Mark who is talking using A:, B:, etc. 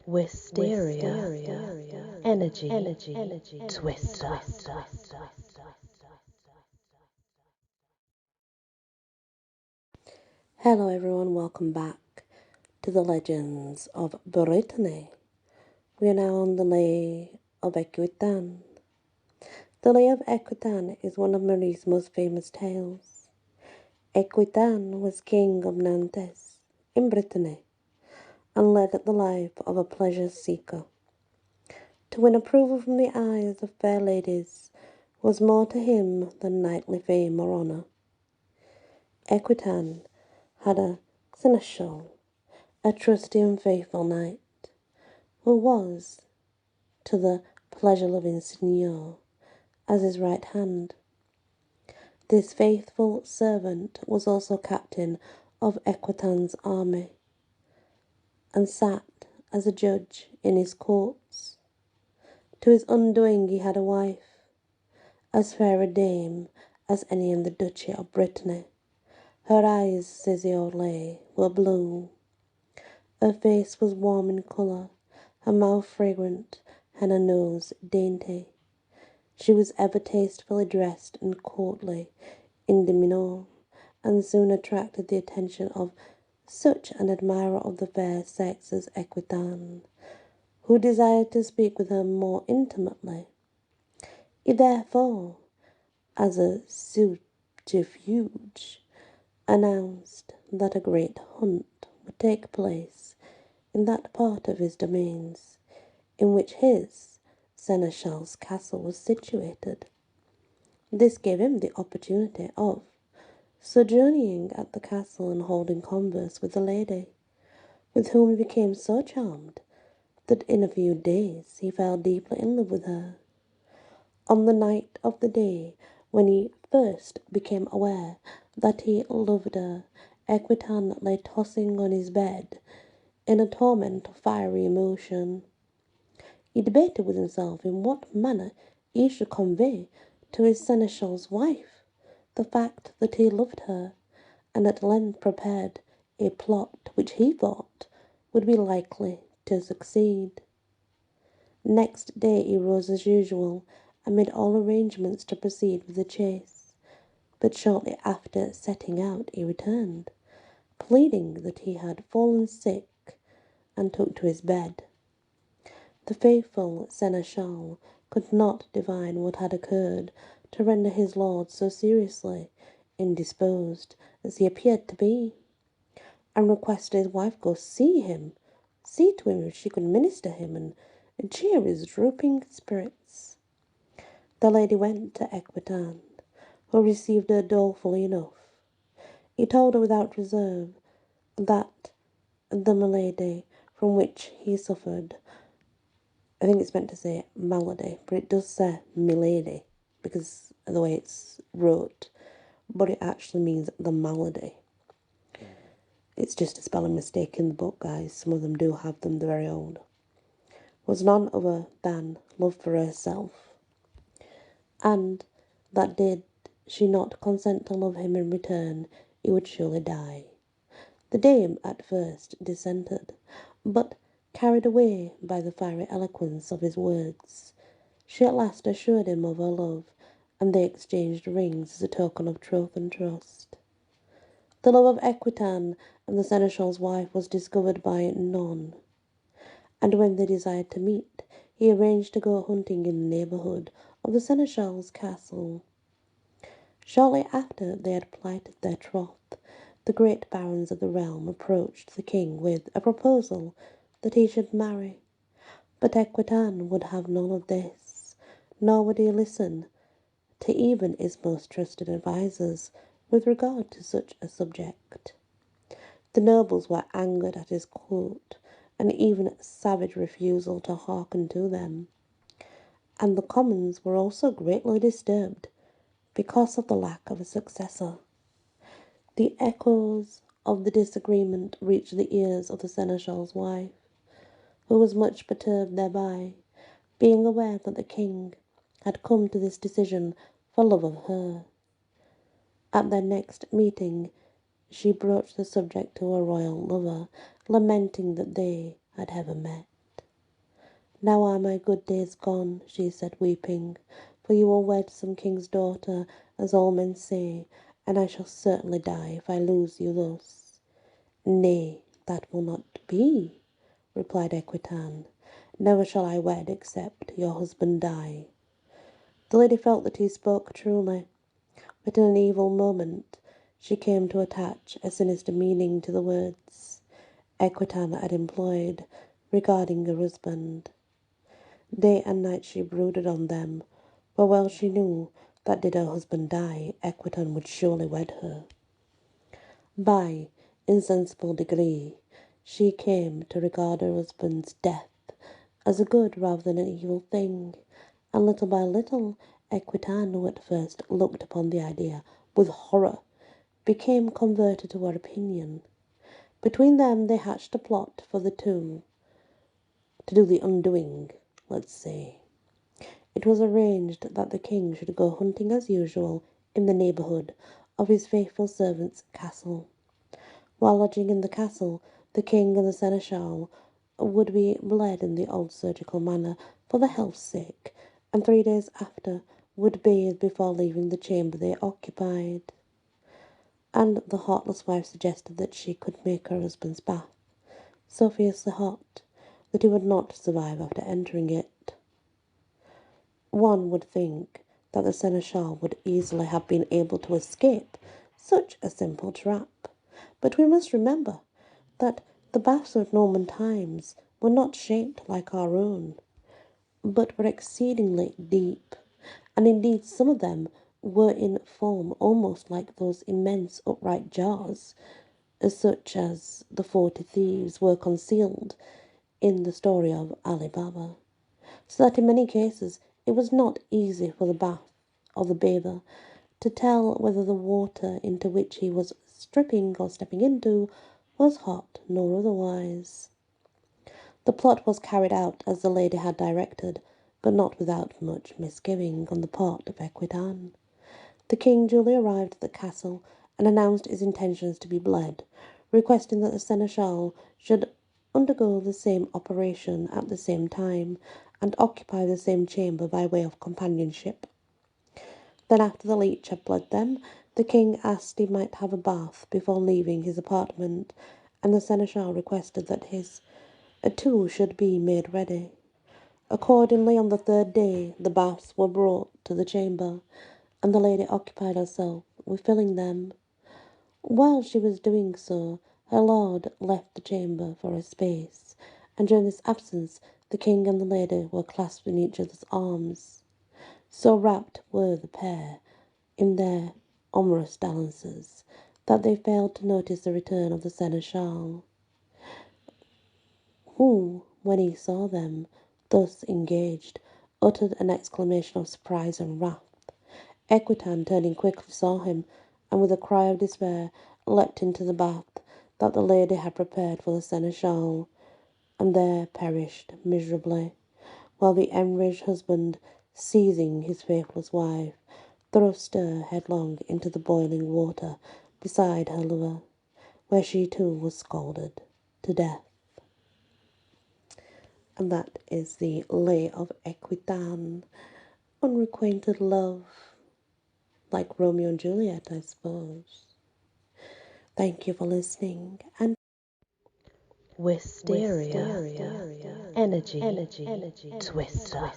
A: Wysteria, energy, twister.
B: Hello everyone, welcome back to the Legends of Britany. We are now on the Lay of Equitan. The Lay of Equitan is one of Marie's most famous tales. Equitan was king of Nantes in Britanny and led the life of a pleasure seeker. To win approval from the eyes of fair ladies was more to him than knightly fame or honour. Equitan had a seneschal, a trusty and faithful knight, who was, to the pleasure-loving signor, as his right hand. This faithful servant was also captain of Equitan's army, and sat as a judge in his courts. To his undoing he had a wife, as fair a dame as any in the duchy of Britanny. Her eyes, says the old lay, were blue. Her face was warm in colour, her mouth fragrant, and her nose dainty. She was ever tastefully dressed and courtly in demeanour, and soon attracted the attention of such an admirer of the fair sex as Equitan, who desired to speak with her more intimately. He therefore, as a subterfuge, announced that a great hunt would take place in that part of his domains in which his seneschal's castle was situated. This gave him the opportunity of sojourning at the castle and holding converse with the lady, with whom he became so charmed that in a few days he fell deeply in love with her. On the night of the day when he first became aware that he loved her, Equitan lay tossing on his bed in a torment of fiery emotion. He debated with himself in what manner he should convey to his seneschal's wife the fact that he loved her, and at length prepared a plot which he thought would be likely to succeed. Next day he rose as usual, and made all arrangements to proceed with the chase, but shortly after setting out he returned, pleading that he had fallen sick, and took to his bed. The faithful seneschal could not divine what had occurred to render his lord so seriously indisposed as he appeared to be, and requested his wife go see to him if she could minister him and cheer his drooping spirits. The lady went to Equitan, who received her dolefully enough. He told her without reserve that the malady from which he suffered, I think it's meant to say malady, but it does say milady because of the way it's wrote, but it actually means the malady. It's just a spelling mistake in the book, guys. Some of them do have them, they're very old. Was none other than love for herself, and that did she not consent to love him in return, he would surely die. The dame at first dissented, but carried away by the fiery eloquence of his words, she at last assured him of her love, and they exchanged rings as a token of troth and trust. The love of Equitan and the seneschal's wife was discovered by none, and when they desired to meet, he arranged to go hunting in the neighbourhood of the seneschal's castle. Shortly after they had plighted their troth, the great barons of the realm approached the king with a proposal that he should marry. But Equitan would have none of this, nor would he listen to even his most trusted advisers with regard to such a subject. The nobles were angered at his court and even savage refusal to hearken to them, and the commons were also greatly disturbed because of the lack of a successor. The echoes of the disagreement reached the ears of the seneschal's wife, who was much perturbed thereby, being aware that the king had come to this decision for love of her. At their next meeting, she broached the subject to her royal lover, lamenting that they had ever met. Now are my good days gone, she said, weeping, for you will wed some king's daughter, as all men say, and I shall certainly die if I lose you thus. Nay, that will not be, replied Equitan. Never shall I wed except your husband die. The lady felt that he spoke truly, but in an evil moment she came to attach a sinister meaning to the words Equitan had employed regarding her husband. Day and night she brooded on them, for well she knew that did her husband die, Equitan would surely wed her. By insensible degree, she came to regard her husband's death as a good rather than an evil thing, and little by little, Equitan, who at first looked upon the idea with horror, became converted to her opinion. Between them they hatched a plot for the two, to do the undoing, let's say. It was arranged that the king should go hunting as usual in the neighbourhood of his faithful servant's castle. While lodging in the castle, the king and the seneschal would be bled in the old surgical manner for the health's sake, and 3 days after would bathe before leaving the chamber they occupied. And the heartless wife suggested that she could make her husband's bath so fiercely hot that he would not survive after entering it. One would think that the seneschal would easily have been able to escape such a simple trap, but we must remember that the baths of Norman times were not shaped like our own, but were exceedingly deep, and indeed some of them were in form almost like those immense upright jars, such as the 40 thieves were concealed in the story of Ali Baba, so that in many cases it was not easy for the bath or the bather to tell whether the water into which he was stripping or stepping into was hot nor otherwise. The plot was carried out as the lady had directed, but not without much misgiving on the part of Equitan. The king duly arrived at the castle and announced his intentions to be bled, requesting that the seneschal should undergo the same operation at the same time, and occupy the same chamber by way of companionship. Then, after the leech had bled them, the king asked he might have a bath before leaving his apartment, and the seneschal requested that his too should be made ready. Accordingly, on the 3rd day, the baths were brought to the chamber, and the lady occupied herself with filling them. While she was doing so, her lord left the chamber for a space, and during this absence the king and the lady were clasped in each other's arms. So rapt were the pair in their amorous dalliances that they failed to notice the return of the seneschal, who, when he saw them thus engaged, uttered an exclamation of surprise and wrath. Equitan, turning quickly, saw him, and with a cry of despair leapt into the bath that the lady had prepared for the seneschal, and there perished miserably, while the enraged husband, seizing his faithless wife, thrust her headlong into the boiling water beside her lover, where she too was scalded to death. And that is the Lay of Equitan. Unrequited love, like Romeo and Juliet, I suppose. Thank you for listening, and
A: Wysteria. Energy. Twister.